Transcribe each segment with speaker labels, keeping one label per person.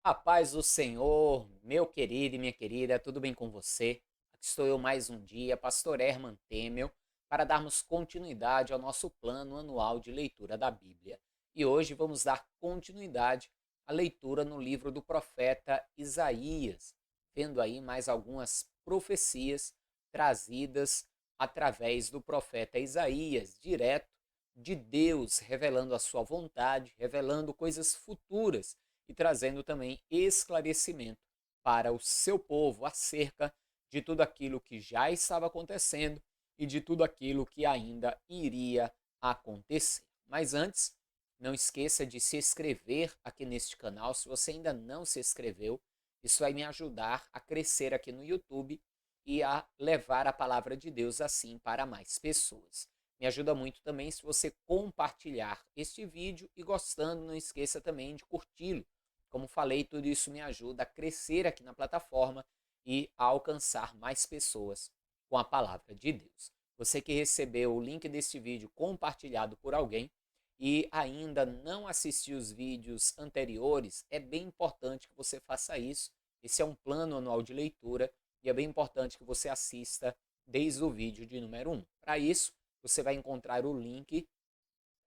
Speaker 1: A paz do Senhor, meu querido e minha querida, tudo bem com você? Aqui estou eu mais um dia, Pastor Herman Temel, para darmos continuidade ao nosso plano anual de leitura da Bíblia. E hoje vamos dar continuidade à leitura no livro do profeta Isaías, vendo aí mais algumas profecias trazidas através do profeta Isaías, direto de Deus, revelando a sua vontade, revelando coisas futuras e trazendo também esclarecimento para o seu povo acerca de tudo aquilo que já estava acontecendo e de tudo aquilo que ainda iria acontecer. Mas antes, não esqueça de se inscrever aqui neste canal se você ainda não se inscreveu. Isso vai me ajudar a crescer aqui no YouTube e a levar a palavra de Deus assim para mais pessoas. Me ajuda muito também se você compartilhar este vídeo e gostando, não esqueça também de curti-lo. Como falei, tudo isso me ajuda a crescer aqui na plataforma e a alcançar mais pessoas com a palavra de Deus. Você que recebeu o link deste vídeo compartilhado por alguém e ainda não assistiu os vídeos anteriores, é bem importante que você faça isso. Esse é um plano anual de leitura e é bem importante que você assista desde o vídeo de número 1. Para isso, você vai encontrar o link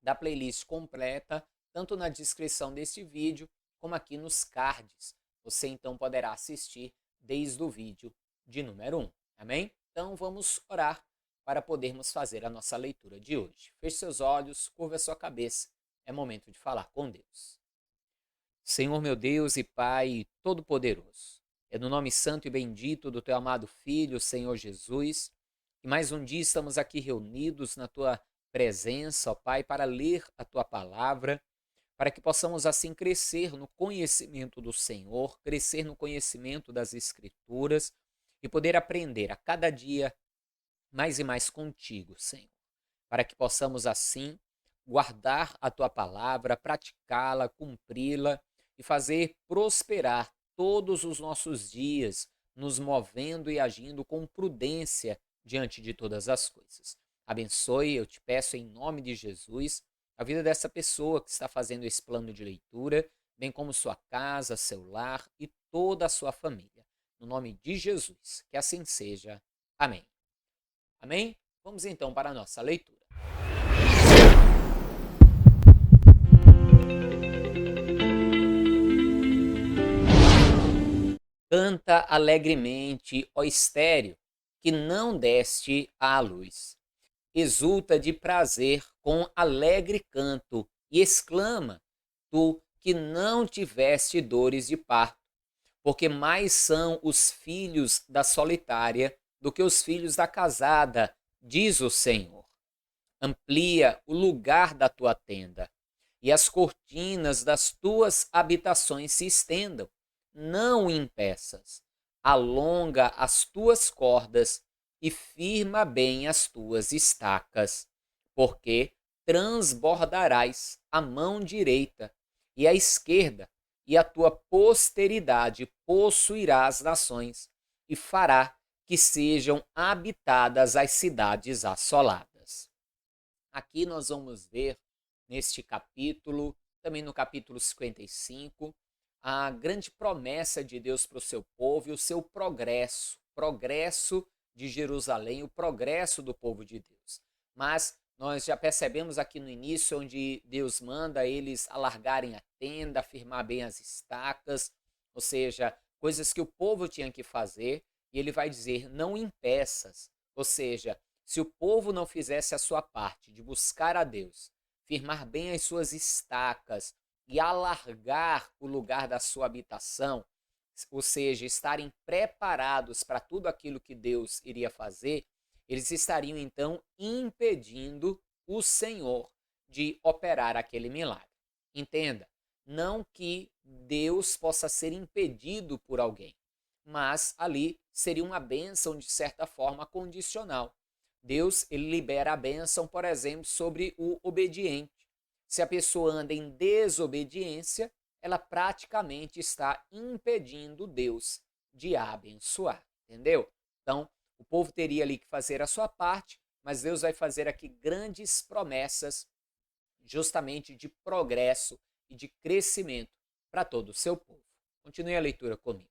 Speaker 1: da playlist completa, tanto na descrição deste vídeo, como aqui nos cards. Você então poderá assistir desde o vídeo de número 1. Amém? Então vamos orar para podermos fazer a nossa leitura de hoje. Feche seus olhos, curva a sua cabeça. É momento de falar com Deus. Senhor meu Deus e Pai Todo-Poderoso, é no nome santo e bendito do Teu amado Filho, Senhor Jesus, que mais um dia estamos aqui reunidos na Tua presença, ó Pai, para ler a Tua palavra, para que possamos assim crescer no conhecimento do Senhor, crescer no conhecimento das Escrituras e poder aprender a cada dia mais e mais contigo, Senhor, para que possamos assim guardar a tua palavra, praticá-la, cumpri-la e fazer prosperar todos os nossos dias, nos movendo e agindo com prudência diante de todas as coisas. Abençoe, eu te peço em nome de Jesus, a vida dessa pessoa que está fazendo esse plano de leitura, bem como sua casa, seu lar e toda a sua família. No nome de Jesus, que assim seja. Amém. Amém? Vamos então para a nossa leitura. Canta alegremente, ó estéreo, que não deste à luz. Exulta de prazer com alegre canto e exclama, tu que não tiveste dores de parto, porque mais são os filhos da solitária do que os filhos da casada, diz o Senhor. Amplia o lugar da tua tenda, e as cortinas das tuas habitações se estendam. Não o impeças. Alonga as tuas cordas e firma bem as tuas estacas, porque transbordarás a mão direita e a esquerda, e a tua posteridade possuirá as nações, e fará que sejam habitadas as cidades assoladas. Aqui nós vamos ver neste capítulo, também no capítulo 55, a grande promessa de Deus para o seu povo e o seu progresso de Jerusalém, o progresso do povo de Deus. Mas nós já percebemos aqui no início, onde Deus manda eles alargarem a tenda, firmar bem as estacas, ou seja, coisas que o povo tinha que fazer, e ele vai dizer, não impeças, ou seja, se o povo não fizesse a sua parte de buscar a Deus, firmar bem as suas estacas e alargar o lugar da sua habitação, ou seja, estarem preparados para tudo aquilo que Deus iria fazer, eles estariam então impedindo o Senhor de operar aquele milagre. Entenda, não que Deus possa ser impedido por alguém, mas ali seria uma bênção de certa forma condicional. Deus ele libera a bênção, por exemplo, sobre o obediente. Se a pessoa anda em desobediência, ela praticamente está impedindo Deus de a abençoar, entendeu? Então, o povo teria ali que fazer a sua parte, mas Deus vai fazer aqui grandes promessas justamente de progresso e de crescimento para todo o seu povo. Continue a leitura comigo.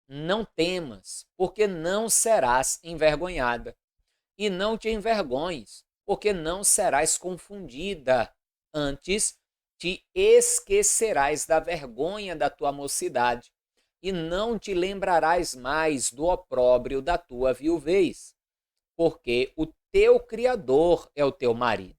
Speaker 1: Não temas, porque não serás envergonhada, e não te envergonhes, porque não serás confundida. Antes, te esquecerás da vergonha da tua mocidade, e não te lembrarás mais do opróbrio da tua viuvez, porque o teu Criador é o teu marido.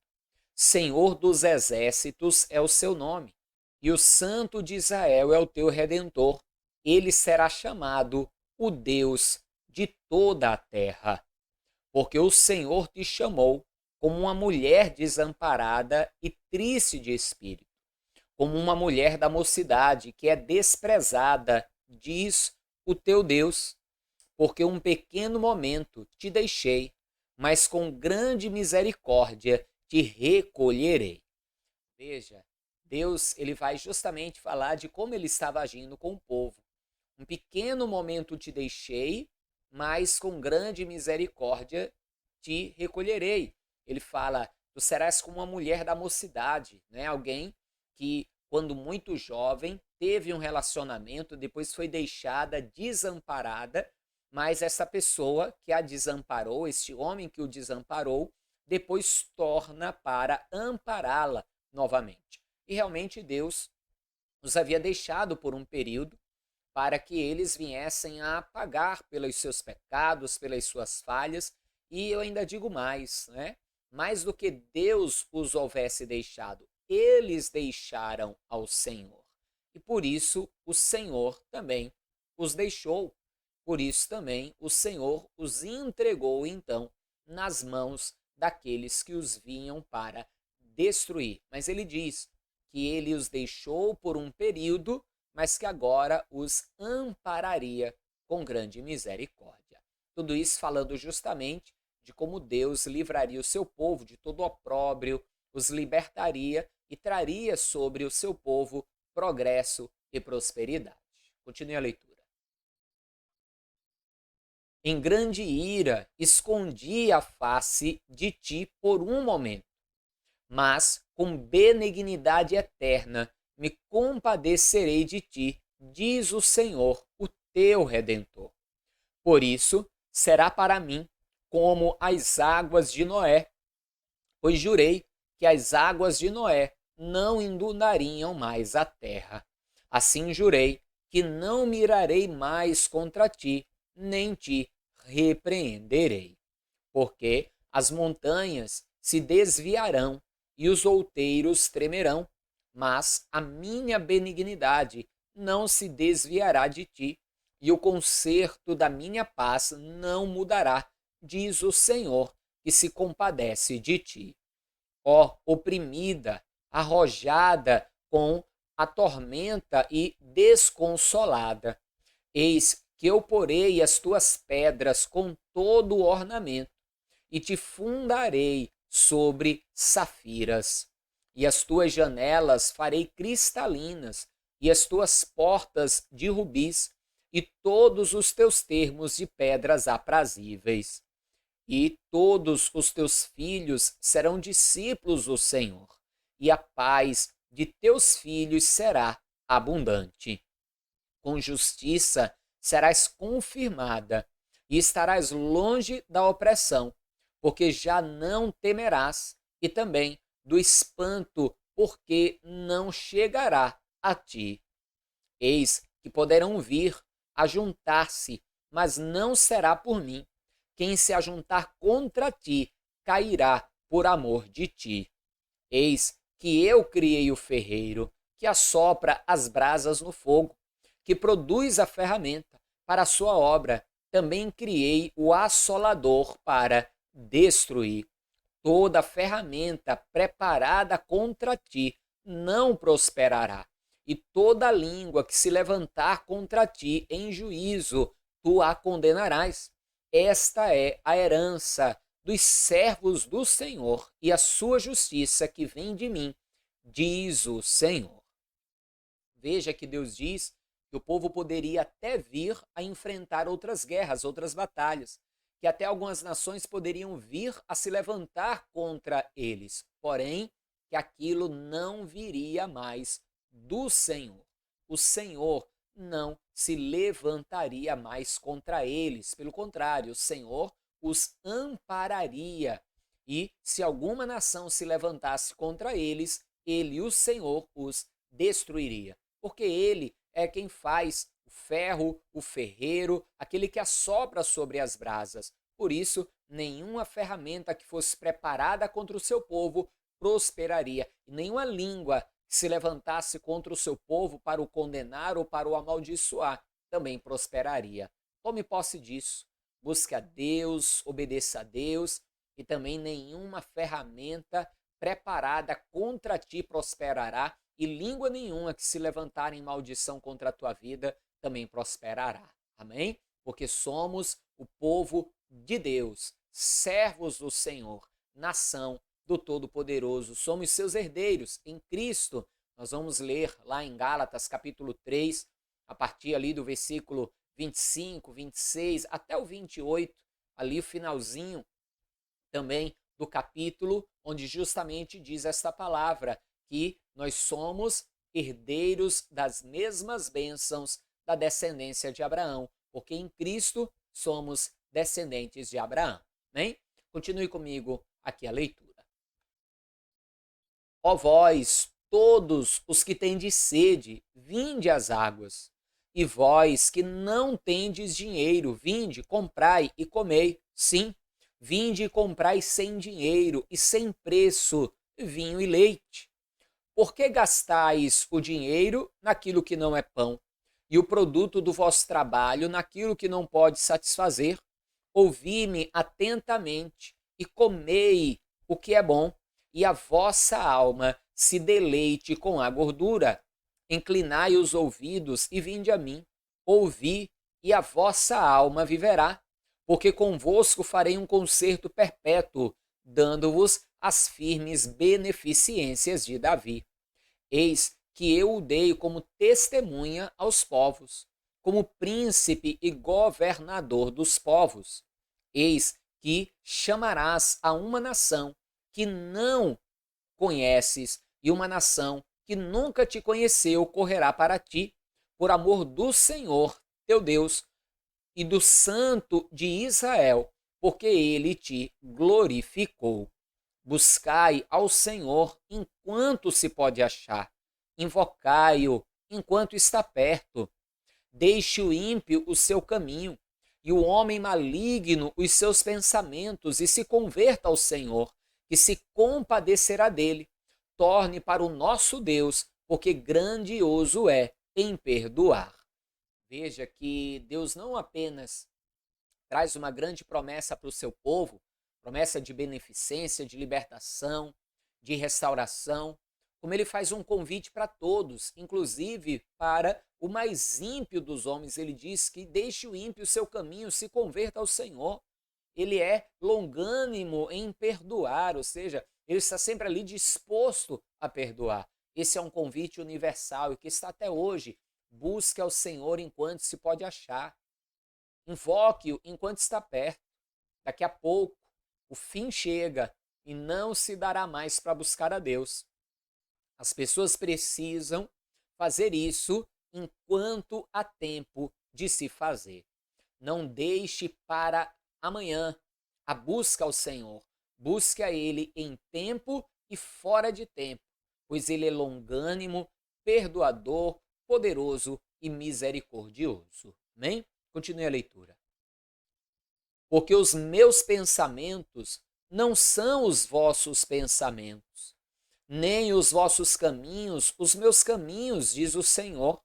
Speaker 1: Senhor dos exércitos é o seu nome, e o Santo de Israel é o teu Redentor. Ele será chamado o Deus de toda a terra, porque o Senhor te chamou como uma mulher desamparada e triste de espírito, como uma mulher da mocidade que é desprezada, diz o teu Deus, porque um pequeno momento te deixei, mas com grande misericórdia te recolherei. Veja, Deus ele vai justamente falar de como ele estava agindo com o povo. Um pequeno momento te deixei, mas com grande misericórdia te recolherei. Ele fala, tu serás como uma mulher da mocidade, né? Alguém que, quando muito jovem, teve um relacionamento, depois foi deixada, desamparada, mas essa pessoa que a desamparou, este homem que o desamparou, depois torna para ampará-la novamente. E realmente Deus os havia deixado por um período para que eles viessem a pagar pelos seus pecados, pelas suas falhas, e eu ainda digo mais, né? Mais do que Deus os houvesse deixado, eles deixaram ao Senhor. E por isso o Senhor também os deixou. Por isso também o Senhor os entregou então nas mãos daqueles que os vinham para destruir. Mas ele diz que ele os deixou por um período, mas que agora os ampararia com grande misericórdia. Tudo isso falando justamente de como Deus livraria o seu povo de todo opróbrio, os libertaria e traria sobre o seu povo progresso e prosperidade. Continue a leitura. Em grande ira, escondi a face de ti por um momento, mas com benignidade eterna me compadecerei de ti, diz o Senhor, o teu Redentor. Por isso será para mim como as águas de Noé, pois jurei que as águas de Noé não inundariam mais a terra. Assim jurei que não mirarei mais contra ti, nem te repreenderei, porque as montanhas se desviarão e os outeiros tremerão, mas a minha benignidade não se desviará de ti, e o conserto da minha paz não mudará, diz o Senhor, que se compadece de ti. Ó oprimida, arrojada com a tormenta e desconsolada, eis que eu porei as tuas pedras com todo o ornamento, e te fundarei sobre safiras, e as tuas janelas farei cristalinas, e as tuas portas de rubis, e todos os teus termos de pedras aprazíveis. E todos os teus filhos serão discípulos do Senhor, e a paz de teus filhos será abundante. Com justiça serás confirmada, e estarás longe da opressão, porque já não temerás, e também do espanto, porque não chegará a ti. Eis que poderão vir a juntar-se, mas não será por mim. Quem se ajuntar contra ti cairá por amor de ti. Eis que eu criei o ferreiro, que assopra as brasas no fogo, que produz a ferramenta para a sua obra. Também criei o assolador para destruir. Toda ferramenta preparada contra ti não prosperará, e toda língua que se levantar contra ti em juízo, tu a condenarás. Esta é a herança dos servos do Senhor e a sua justiça que vem de mim, diz o Senhor. Veja que Deus diz que o povo poderia até vir a enfrentar outras guerras, outras batalhas, que até algumas nações poderiam vir a se levantar contra eles, porém que aquilo não viria mais do Senhor. O Senhor não se levantaria mais contra eles. Pelo contrário, o Senhor os ampararia. E se alguma nação se levantasse contra eles, ele, o Senhor, os destruiria. Porque ele é quem faz o ferro, o ferreiro, aquele que assopra sobre as brasas. Por isso, nenhuma ferramenta que fosse preparada contra o seu povo prosperaria. E nenhuma língua que se levantasse contra o seu povo para o condenar ou para o amaldiçoar também prosperaria. Tome posse disso. Busque a Deus, obedeça a Deus, e também nenhuma ferramenta preparada contra ti prosperará, e língua nenhuma que se levantar em maldição contra a tua vida também prosperará. Amém? Porque somos o povo de Deus, servos do Senhor, nação do Todo-Poderoso. Somos seus herdeiros em Cristo. Nós vamos ler lá em Gálatas capítulo 3, a partir ali do versículo 25, 26 até o 28, ali o finalzinho também do capítulo, onde justamente diz esta palavra, que nós somos herdeiros das mesmas bênçãos da descendência de Abraão, porque em Cristo somos descendentes de Abraão. Né? Continue comigo aqui a leitura. Ó vós, todos os que tendes sede, vinde às águas. E vós que não tendes dinheiro, vinde, comprai e comei. Sim, vinde e comprai sem dinheiro e sem preço vinho e leite. Por que gastais o dinheiro naquilo que não é pão, e o produto do vosso trabalho naquilo que não pode satisfazer? Ouvi-me atentamente e comei o que é bom, e a vossa alma se deleite com a gordura. Inclinai os ouvidos e vinde a mim. Ouvi, e a vossa alma viverá, porque convosco farei um concerto perpétuo, dando-vos as firmes beneficências de Davi. Eis que eu o dei como testemunha aos povos, como príncipe e governador dos povos. Eis que chamarás a uma nação que não conheces, e uma nação que nunca te conheceu correrá para ti, por amor do Senhor teu Deus e do Santo de Israel, porque ele te glorificou. Buscai ao Senhor enquanto se pode achar, invocai-o enquanto está perto. Deixe o ímpio o seu caminho, e o homem maligno os seus pensamentos, e se converta ao Senhor, que se compadecerá dele. Torne para o nosso Deus, porque grandioso é em perdoar. Veja que Deus não apenas traz uma grande promessa para o seu povo, promessa de beneficência, de libertação, de restauração, como ele faz um convite para todos, inclusive para o mais ímpio dos homens. Ele diz que deixe o ímpio o seu caminho, se converta ao Senhor. Ele é longânimo em perdoar, ou seja, ele está sempre ali disposto a perdoar. Esse é um convite universal e que está até hoje. Busque ao Senhor enquanto se pode achar. Invoque-o enquanto está perto. Daqui a pouco, o fim chega e não se dará mais para buscar a Deus. As pessoas precisam fazer isso enquanto há tempo de se fazer. Não deixe para amanhã a busca ao Senhor. Busque a Ele em tempo e fora de tempo, pois Ele é longânimo, perdoador, poderoso e misericordioso. Amém? Continue a leitura. Porque os meus pensamentos não são os vossos pensamentos, nem os vossos caminhos os meus caminhos, diz o Senhor.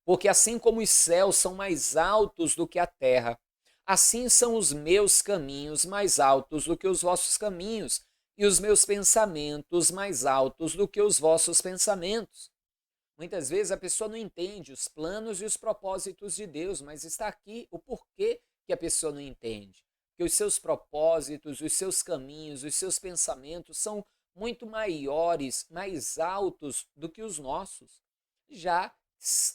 Speaker 1: Porque assim como os céus são mais altos do que a terra, assim são os meus caminhos mais altos do que os vossos caminhos, e os meus pensamentos mais altos do que os vossos pensamentos. Muitas vezes a pessoa não entende os planos e os propósitos de Deus, mas está aqui o porquê que a pessoa não entende. Que os seus propósitos, os seus caminhos, os seus pensamentos são muito maiores, mais altos do que os nossos. Já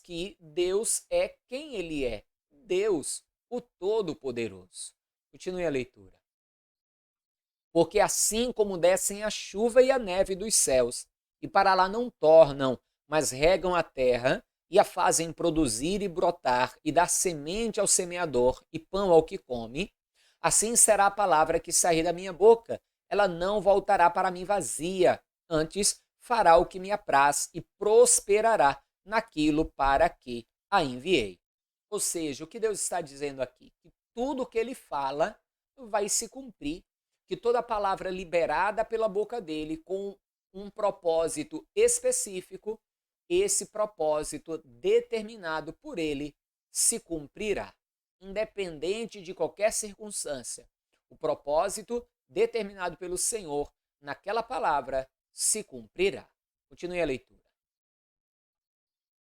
Speaker 1: que Deus é quem Ele é, Deus, o Todo-Poderoso. Continue a leitura. Porque assim como descem a chuva e a neve dos céus, e para lá não tornam, mas regam a terra e a fazem produzir e brotar, e dar semente ao semeador e pão ao que come, assim será a palavra que sair da minha boca. Ela não voltará para mim vazia, antes fará o que me apraz e prosperará naquilo para que a enviei. Ou seja, o que Deus está dizendo aqui? Que tudo o que ele fala vai se cumprir, que toda palavra liberada pela boca dele com um propósito específico, esse propósito determinado por ele se cumprirá, independente de qualquer circunstância. O propósito determinado pelo Senhor naquela palavra se cumprirá. Continue a leitura.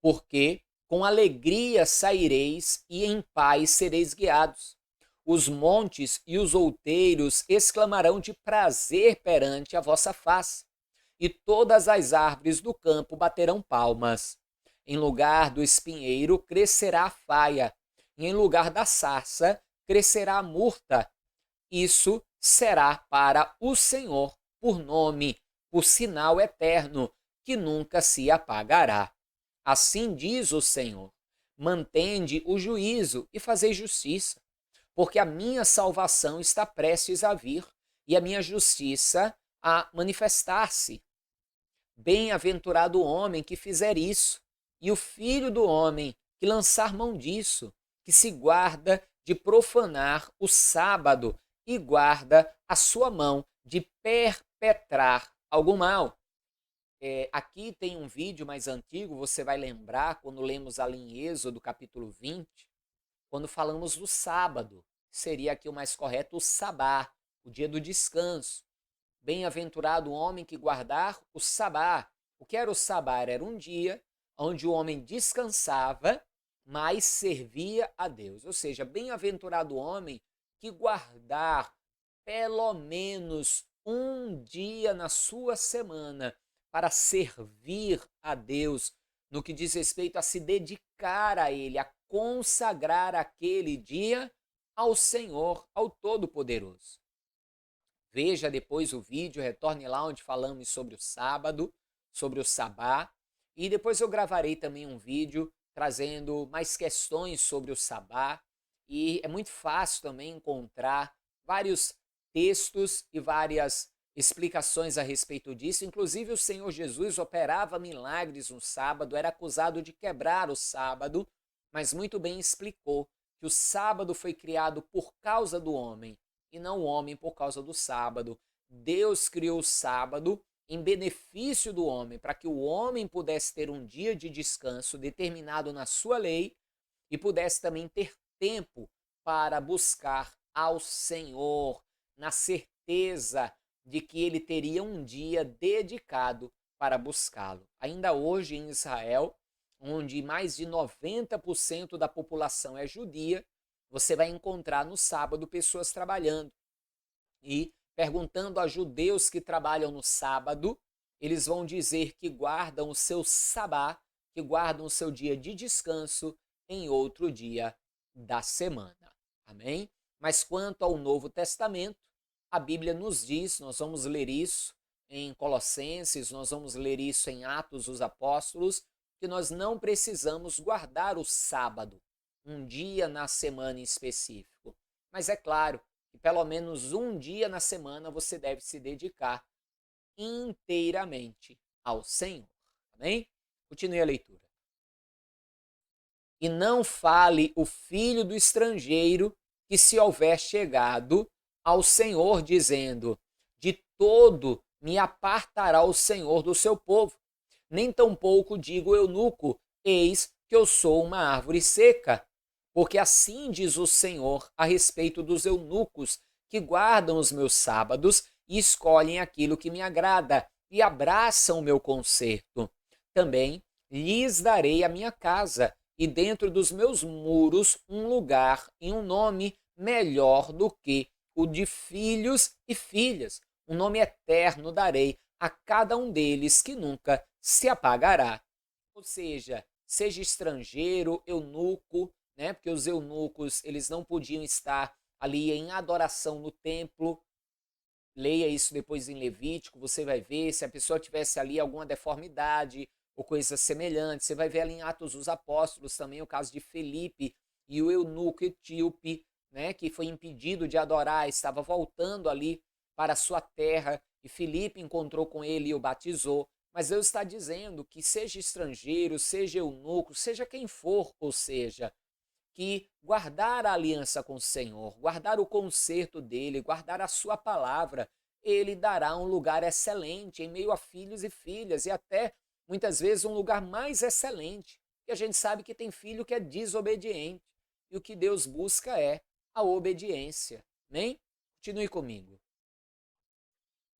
Speaker 1: Porque com alegria saireis e em paz sereis guiados. Os montes e os outeiros exclamarão de prazer perante a vossa face, e todas as árvores do campo baterão palmas. Em lugar do espinheiro crescerá a faia, e em lugar da sarça crescerá a murta. Isso será para o Senhor por nome, por sinal eterno, que nunca se apagará. Assim diz o Senhor: mantende o juízo e fazei justiça, porque a minha salvação está prestes a vir e a minha justiça a manifestar-se. Bem-aventurado o homem que fizer isso, e o filho do homem que lançar mão disso, que se guarda de profanar o sábado e guarda a sua mão de perpetrar algum mal. Aqui tem um vídeo mais antigo, você vai lembrar quando lemos ali em Êxodo capítulo 20, quando falamos do sábado, seria aqui o mais correto, o sabá, o dia do descanso. Bem-aventurado o homem que guardar o sabá. O que era o sabá? Era um dia onde o homem descansava, mas servia a Deus. Ou seja, bem-aventurado o homem que guardar pelo menos um dia na sua semana para servir a Deus, no que diz respeito a se dedicar a Ele, a consagrar aquele dia ao Senhor, ao Todo-Poderoso. Veja depois o vídeo, retorne lá onde falamos sobre o sábado, sobre o sabá, e depois eu gravarei também um vídeo trazendo mais questões sobre o sabá, e é muito fácil também encontrar vários textos e várias explicações a respeito disso. Inclusive o Senhor Jesus operava milagres no sábado, era acusado de quebrar o sábado, mas muito bem explicou que o sábado foi criado por causa do homem e não o homem por causa do sábado. Deus criou o sábado em benefício do homem, para que o homem pudesse ter um dia de descanso determinado na sua lei e pudesse também ter tempo para buscar ao Senhor, na certeza de que ele teria um dia dedicado para buscá-lo. Ainda hoje em Israel, onde mais de 90% da população é judia, você vai encontrar no sábado pessoas trabalhando. E perguntando a judeus que trabalham no sábado, eles vão dizer que guardam o seu sabá, que guardam o seu dia de descanso em outro dia da semana. Amém? Mas quanto ao Novo Testamento, a Bíblia nos diz, nós vamos ler isso em Colossenses, nós vamos ler isso em Atos dos Apóstolos, que nós não precisamos guardar o sábado, um dia na semana em específico. Mas é claro que pelo menos um dia na semana você deve se dedicar inteiramente ao Senhor. Amém? Continue a leitura. E não fale o filho do estrangeiro que se houver chegado ao Senhor, dizendo: de todo me apartará o Senhor do seu povo. Nem tampouco digo eunuco: eis que eu sou uma árvore seca. Porque assim diz o Senhor a respeito dos eunucos que guardam os meus sábados e escolhem aquilo que me agrada e abraçam o meu conserto. Também lhes darei a minha casa e dentro dos meus muros um lugar e um nome melhor do que o de filhos e filhas. Um nome eterno darei a cada um deles que nunca se apagará. Ou seja, seja estrangeiro, eunuco, né? Porque os eunucos, eles não podiam estar ali em adoração no templo. Leia isso depois em Levítico, você vai ver se a pessoa tivesse ali alguma deformidade ou coisas semelhantes. Você vai ver ali em Atos dos Apóstolos também o caso de Felipe e o eunuco etíope, né, que foi impedido de adorar, estava voltando ali para a sua terra, e Felipe encontrou com ele e o batizou. Mas Deus está dizendo que seja estrangeiro, seja eunuco, seja quem for, ou seja, que guardar a aliança com o Senhor, guardar o conserto dele, guardar a sua palavra, ele dará um lugar excelente em meio a filhos e filhas, e até muitas vezes um lugar mais excelente. E a gente sabe que tem filho que é desobediente, e o que Deus busca é a obediência. Nem? Continue comigo.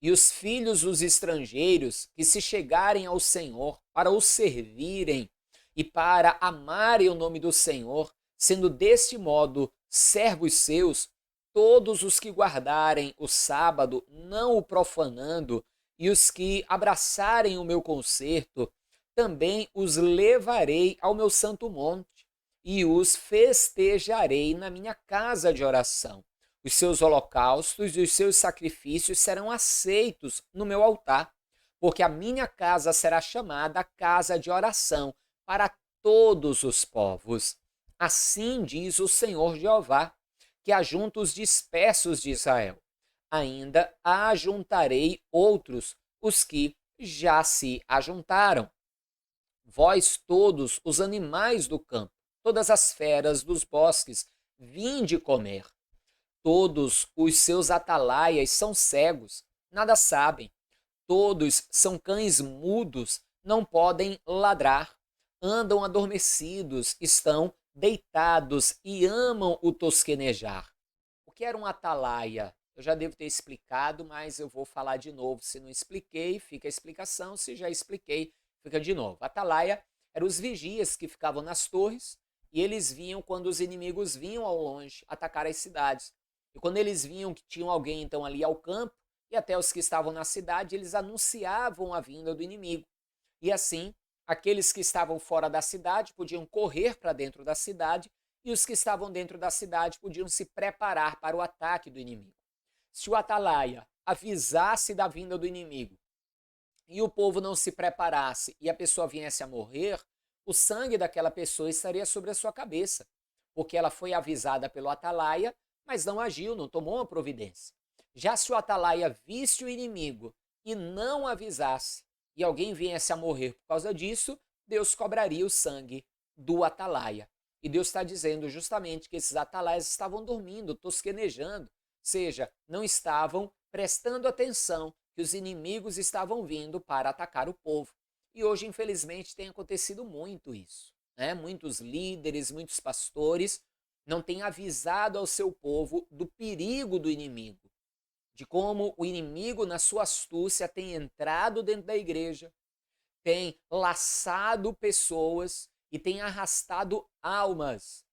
Speaker 1: E os filhos dos estrangeiros que se chegarem ao Senhor para o servirem e para amarem o nome do Senhor, sendo deste modo servos seus, todos os que guardarem o sábado, não o profanando, e os que abraçarem o meu concerto, também os levarei ao meu santo monte e os festejarei na minha casa de oração. Os seus holocaustos e os seus sacrifícios serão aceitos no meu altar, porque a minha casa será chamada casa de oração para todos os povos. Assim diz o Senhor Jeová, que ajunta os dispersos de Israel. Ainda ajuntarei outros, os que já se ajuntaram. Vós todos os animais do campo, todas as feras dos bosques, vinde comer. Todos os seus atalaias são cegos, nada sabem. Todos são cães mudos, não podem ladrar. Andam adormecidos, estão deitados e amam o tosquenejar. O que era um atalaia? Eu já devo ter explicado, mas eu vou falar de novo. Se não expliquei, fica a explicação. Se já expliquei, fica de novo. Atalaia eram os vigias que ficavam nas torres e eles vinham quando os inimigos vinham ao longe atacar as cidades. E quando eles viam que tinham alguém então ali ao campo, e até os que estavam na cidade, eles anunciavam a vinda do inimigo. E assim, aqueles que estavam fora da cidade podiam correr para dentro da cidade e os que estavam dentro da cidade podiam se preparar para o ataque do inimigo. Se o atalaia avisasse da vinda do inimigo e o povo não se preparasse e a pessoa viesse a morrer, o sangue daquela pessoa estaria sobre a sua cabeça, porque ela foi avisada pelo atalaia, mas não agiu, não tomou uma providência. Já se o atalaia visse o inimigo e não avisasse, e alguém viesse a morrer por causa disso, Deus cobraria o sangue do atalaia. E Deus está dizendo justamente que esses atalaias estavam dormindo, tosquenejando, ou seja, não estavam prestando atenção que os inimigos estavam vindo para atacar o povo. E hoje, infelizmente, tem acontecido muito isso, né? Muitos líderes, muitos pastores não têm avisado ao seu povo do perigo do inimigo, de como o inimigo, na sua astúcia, tem entrado dentro da igreja, tem laçado pessoas e tem arrastado almas.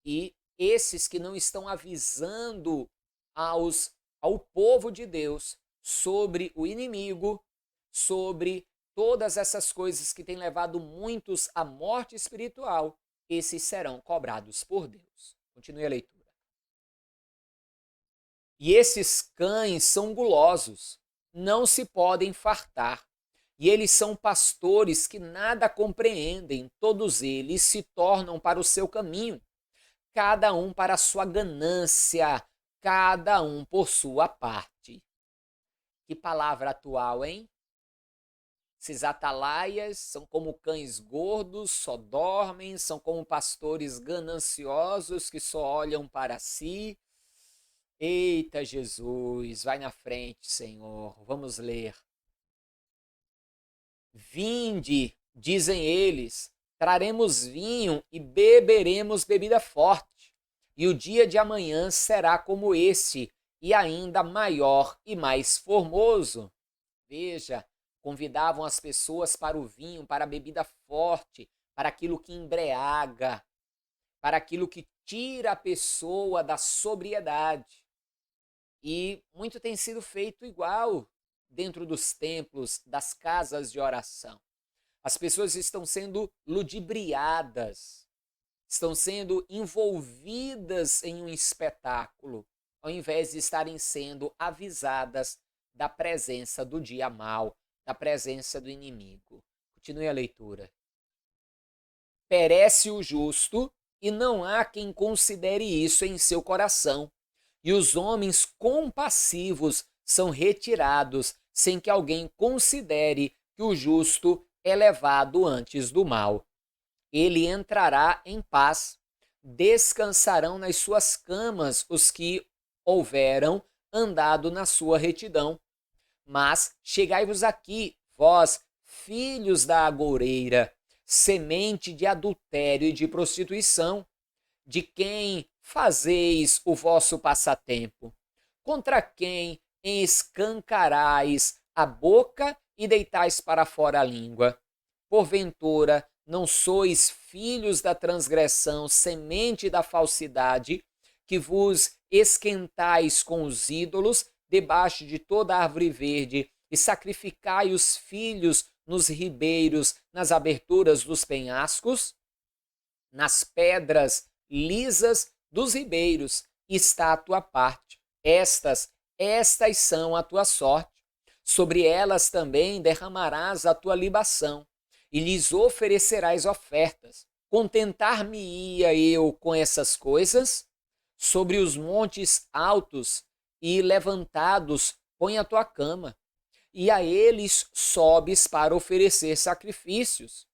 Speaker 1: E esses que não estão avisando ao povo de Deus sobre o inimigo, sobre todas essas coisas que têm levado muitos à morte espiritual, esses serão cobrados por Deus. Continue a leitura. E esses cães são gulosos, não se podem fartar. E eles são pastores que nada compreendem, todos eles se tornam para o seu caminho, cada um para a sua ganância, cada um por sua parte. Que palavra atual, hein? Esses atalaias são como cães gordos, só dormem, são como pastores gananciosos que só olham para si. Eita Jesus, vai na frente, Senhor. Vamos ler. Vinde, dizem eles, traremos vinho e beberemos bebida forte. E o dia de amanhã será como esse, e ainda maior e mais formoso. Veja, convidavam as pessoas para o vinho, para a bebida forte, para aquilo que embriaga, para aquilo que tira a pessoa da sobriedade. E muito tem sido feito igual dentro dos templos, das casas de oração. As pessoas estão sendo ludibriadas, estão sendo envolvidas em um espetáculo, ao invés de estarem sendo avisadas da presença do dia mau, da presença do inimigo. Continue a leitura. Perece o justo, e não há quem considere isso em seu coração. E os homens compassivos são retirados, sem que alguém considere que o justo é levado antes do mal. Ele entrará em paz. Descansarão nas suas camas os que houveram andado na sua retidão. Mas chegai-vos aqui, vós, filhos da agoureira, semente de adultério e de prostituição, de quem fazeis o vosso passatempo, contra quem escancarais a boca e deitais para fora a língua. Porventura, não sois filhos da transgressão, semente da falsidade, que vos esquentais com os ídolos debaixo de toda árvore verde, e sacrificai os filhos nos ribeiros, nas aberturas dos penhascos, nas pedras lisas dos ribeiros, está a tua parte. Estas são a tua sorte. Sobre elas também derramarás a tua libação, e lhes oferecerás ofertas. Contentar-me-ia eu com essas coisas? Sobre os montes altos e levantados põe a tua cama, e a eles sobes para oferecer sacrifícios.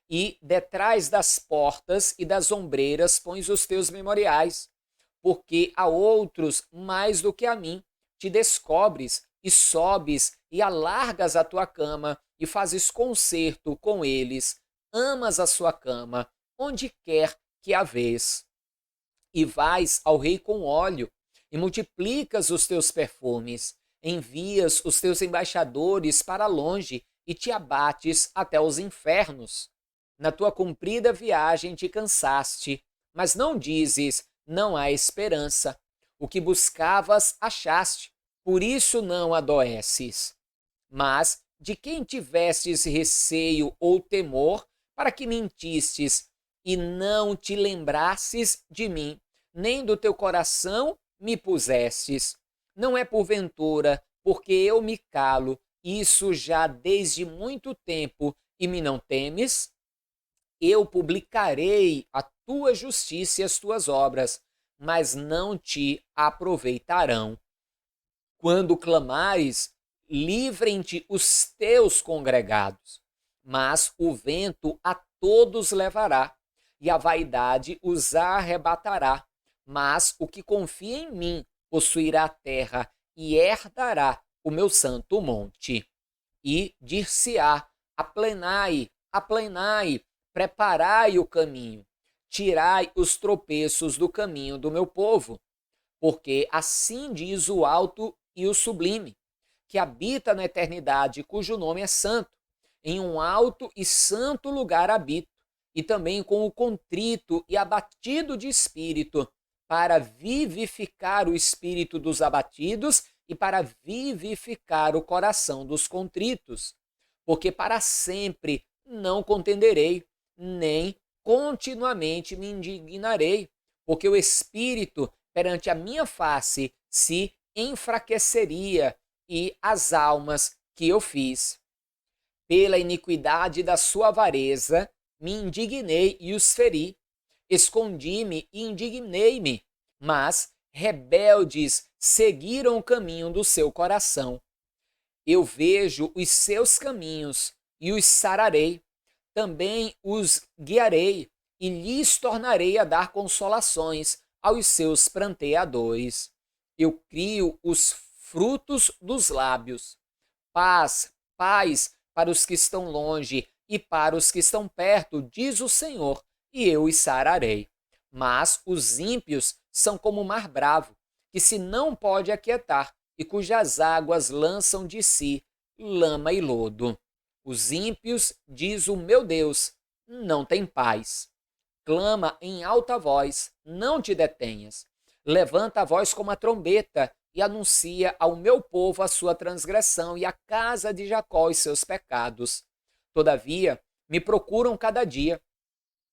Speaker 1: E detrás das portas e das ombreiras pões os teus memoriais, porque a outros mais do que a mim te descobres, e sobes e alargas a tua cama, e fazes concerto com eles, amas a sua cama, onde quer que a vês. E vais ao rei com óleo, e multiplicas os teus perfumes, envias os teus embaixadores para longe, e te abates até os infernos. Na tua comprida viagem te cansaste, mas não dizes, não há esperança. O que buscavas, achaste, por isso não adoeces. Mas de quem tivestes receio ou temor, para que mentistes e não te lembrasses de mim, nem do teu coração me pusestes? Não é porventura, porque eu me calo, isso já desde muito tempo, e me não temes? Eu publicarei a tua justiça e as tuas obras, mas não te aproveitarão. Quando clamares, livrem-te os teus congregados, mas o vento a todos levará, e a vaidade os arrebatará. Mas o que confia em mim possuirá a terra e herdará o meu santo monte. E dir-se-á: aplenai, aplenai, preparai o caminho, tirai os tropeços do caminho do meu povo. Porque assim diz o alto e o sublime, que habita na eternidade, cujo nome é santo. Em um alto e santo lugar habito, e também com o contrito e abatido de espírito, para vivificar o espírito dos abatidos e para vivificar o coração dos contritos. Porque para sempre não contenderei, nem continuamente me indignarei, porque o espírito perante a minha face se enfraqueceria, e as almas que eu fiz. Pela iniquidade da sua avareza, me indignei e os feri. Escondi-me e indignei-me, mas rebeldes seguiram o caminho do seu coração. Eu vejo os seus caminhos e os sararei. Também os guiarei e lhes tornarei a dar consolações aos seus pranteadores. Eu crio os frutos dos lábios. Paz, paz para os que estão longe e para os que estão perto, diz o Senhor, e eu os sararei. Mas os ímpios são como o mar bravo, que se não pode aquietar, e cujas águas lançam de si lama e lodo. Os ímpios, diz o meu Deus, não têm paz. Clama em alta voz, não te detenhas. Levanta a voz como a trombeta e anuncia ao meu povo a sua transgressão e à casa de Jacó os seus pecados. Todavia, me procuram cada dia,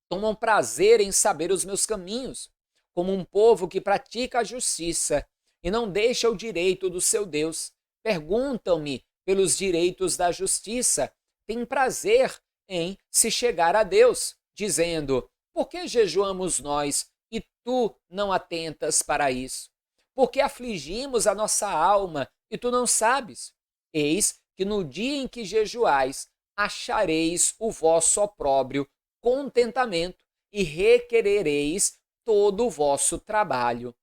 Speaker 1: tomam prazer em saber os meus caminhos, como um povo que pratica a justiça e não deixa o direito do seu Deus. Perguntam-me pelos direitos da justiça, têm prazer em se chegar a Deus, dizendo: por que jejuamos nós e tu não atentas para isso? Por que afligimos a nossa alma e tu não sabes? Eis que no dia em que jejuais, achareis o vosso opróbrio contentamento e requerereis todo o vosso trabalho.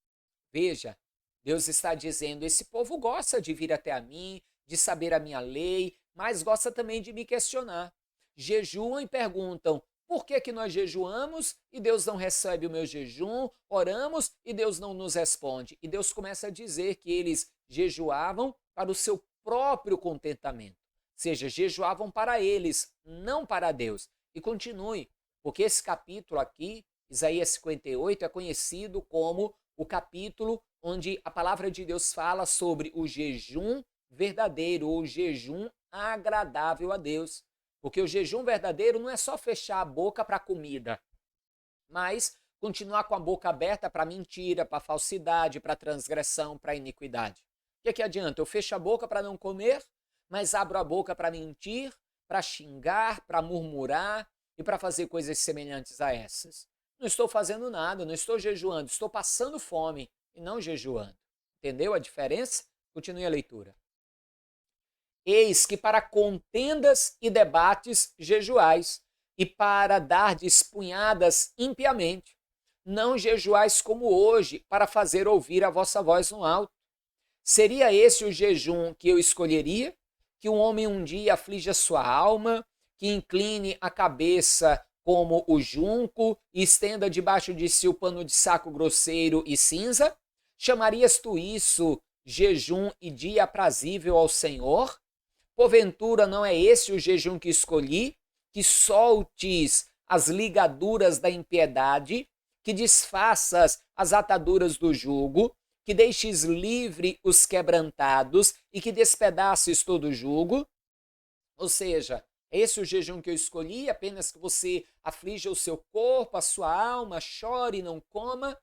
Speaker 1: Veja, Deus está dizendo: esse povo gosta de vir até a mim, de saber a minha lei, mas gosta também de me questionar. Jejuam e perguntam: por que que nós jejuamos e Deus não recebe o meu jejum? Oramos e Deus não nos responde. E Deus começa a dizer que eles jejuavam para o seu próprio contentamento. Ou seja, jejuavam para eles, não para Deus. E continue, porque esse capítulo aqui, Isaías 58, é conhecido como o capítulo onde a palavra de Deus fala sobre o jejum verdadeiro, ou jejum agradável a Deus. Porque o jejum verdadeiro não é só fechar a boca para a comida, mas continuar com a boca aberta para mentira, para falsidade, para transgressão, para iniquidade. O que adianta? Eu fecho a boca para não comer, mas abro a boca para mentir, para xingar, para murmurar e para fazer coisas semelhantes a essas. Não estou fazendo nada, não estou jejuando, estou passando fome e não jejuando. Entendeu a diferença? Continue a leitura. Eis que para contendas e debates jejuais, e para dardes punhadas impiamente. Não jejuais como hoje, para fazer ouvir a vossa voz no alto. Seria esse o jejum que eu escolheria? Que um homem um dia aflige a sua alma, que incline a cabeça como o junco e estenda debaixo de si o pano de saco grosseiro e cinza? Chamarias tu isso jejum e dia aprazível ao Senhor? Porventura não é esse o jejum que escolhi, que soltes as ligaduras da impiedade, que desfaças as ataduras do jugo, que deixes livre os quebrantados e que despedaces todo o jugo? Ou seja, é esse o jejum que eu escolhi, apenas que você aflija o seu corpo, a sua alma, chore e não coma,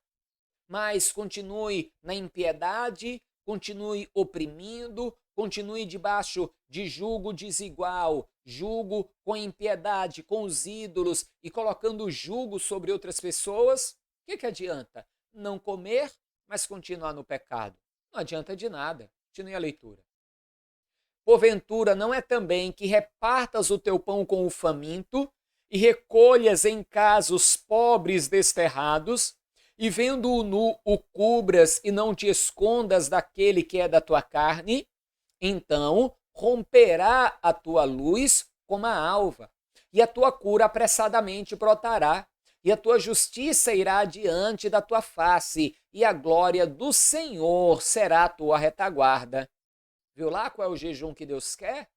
Speaker 1: mas continue na impiedade, continue oprimindo, continue debaixo de jugo desigual, jugo com impiedade, com os ídolos e colocando jugo sobre outras pessoas. O que adianta? Não comer, mas continuar no pecado. Não adianta de nada. Continue a leitura. Porventura não é também que repartas o teu pão com o faminto e recolhas em casa os pobres desterrados, e vendo-o nu o cubras e não te escondas daquele que é da tua carne? Então romperá a tua luz como a alva, e a tua cura apressadamente brotará, e a tua justiça irá diante da tua face, e a glória do Senhor será a tua retaguarda. Viu lá qual é o jejum que Deus quer?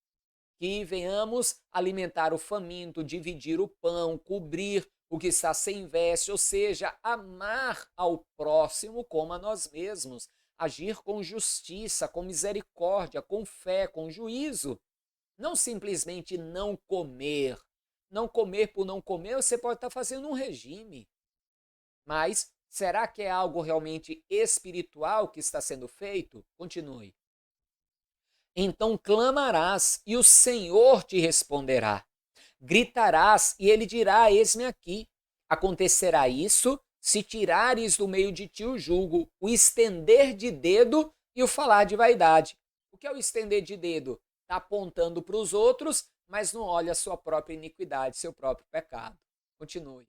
Speaker 1: Que venhamos alimentar o faminto, dividir o pão, cobrir o que está sem veste, ou seja, amar ao próximo como a nós mesmos, agir com justiça, com misericórdia, com fé, com juízo. Não simplesmente não comer. Não comer por não comer, você pode estar fazendo um regime. Mas será que é algo realmente espiritual que está sendo feito? Continue. Então clamarás e o Senhor te responderá. Gritarás e ele dirá: eis-me aqui. Acontecerá isso se tirares do meio de ti o jugo, o estender de dedo e o falar de vaidade. O que é o estender de dedo? Está apontando para os outros, mas não olha a sua própria iniquidade, seu próprio pecado. Continue.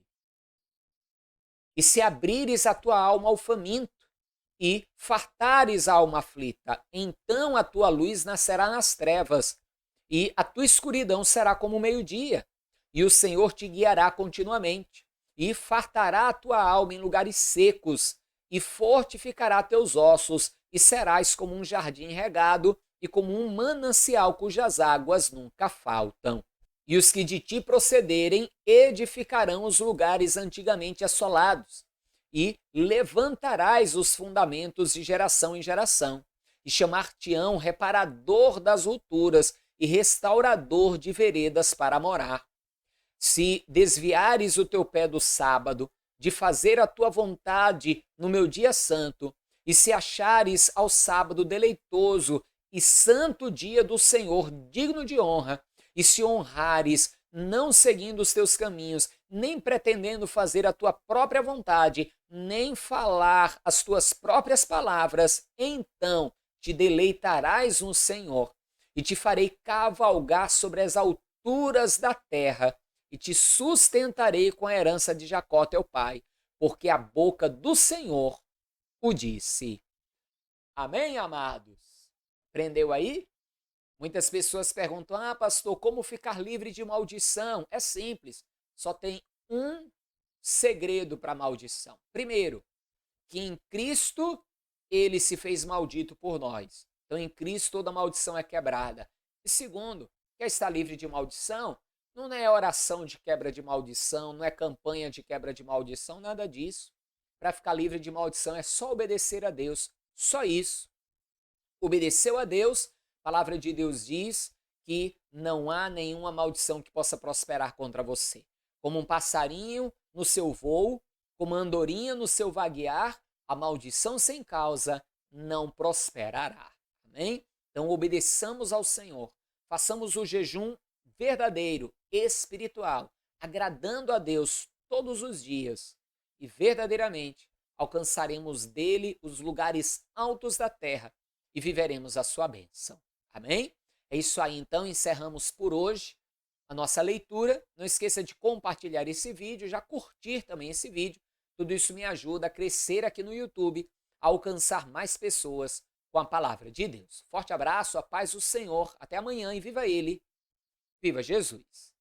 Speaker 1: E se abrires a tua alma ao faminto, e fartares a alma aflita, então a tua luz nascerá nas trevas, e a tua escuridão será como o meio-dia, e o Senhor te guiará continuamente, e fartará a tua alma em lugares secos, e fortificará teus ossos, e serás como um jardim regado, e como um manancial cujas águas nunca faltam. E os que de ti procederem edificarão os lugares antigamente assolados, e levantarás os fundamentos de geração em geração, e chamar-te-ão reparador das rupturas e restaurador de veredas para morar. Se desviares o teu pé do sábado, de fazer a tua vontade no meu dia santo, e se achares ao sábado deleitoso e santo dia do Senhor digno de honra, e se honrares não seguindo os teus caminhos, nem pretendendo fazer a tua própria vontade, nem falar as tuas próprias palavras, então te deleitarás no Senhor e te farei cavalgar sobre as alturas da terra e te sustentarei com a herança de Jacó, teu pai, porque a boca do Senhor o disse. Amém, amados? Aprendeu aí? Muitas pessoas perguntam: ah, pastor, como ficar livre de maldição? É simples, só tem um segredo para a maldição. Primeiro, que em Cristo ele se fez maldito por nós. Então, em Cristo toda maldição é quebrada. E segundo, quer estar livre de maldição? Não é oração de quebra de maldição, não é campanha de quebra de maldição, nada disso. Para ficar livre de maldição é só obedecer a Deus, só isso. Obedeceu a Deus, a palavra de Deus diz que não há nenhuma maldição que possa prosperar contra você. Como um passarinho no seu voo, como uma andorinha no seu vaguear, a maldição sem causa não prosperará. Amém? Então obedeçamos ao Senhor, façamos o jejum verdadeiro, espiritual, agradando a Deus todos os dias e verdadeiramente alcançaremos dele os lugares altos da terra e viveremos a sua bênção. Amém? É isso aí, então, encerramos por hoje a nossa leitura. Não esqueça de compartilhar esse vídeo, já curtir também esse vídeo. Tudo isso me ajuda a crescer aqui no YouTube, a alcançar mais pessoas com a palavra de Deus. Forte abraço, a paz do Senhor. Até amanhã e viva Ele. Viva Jesus!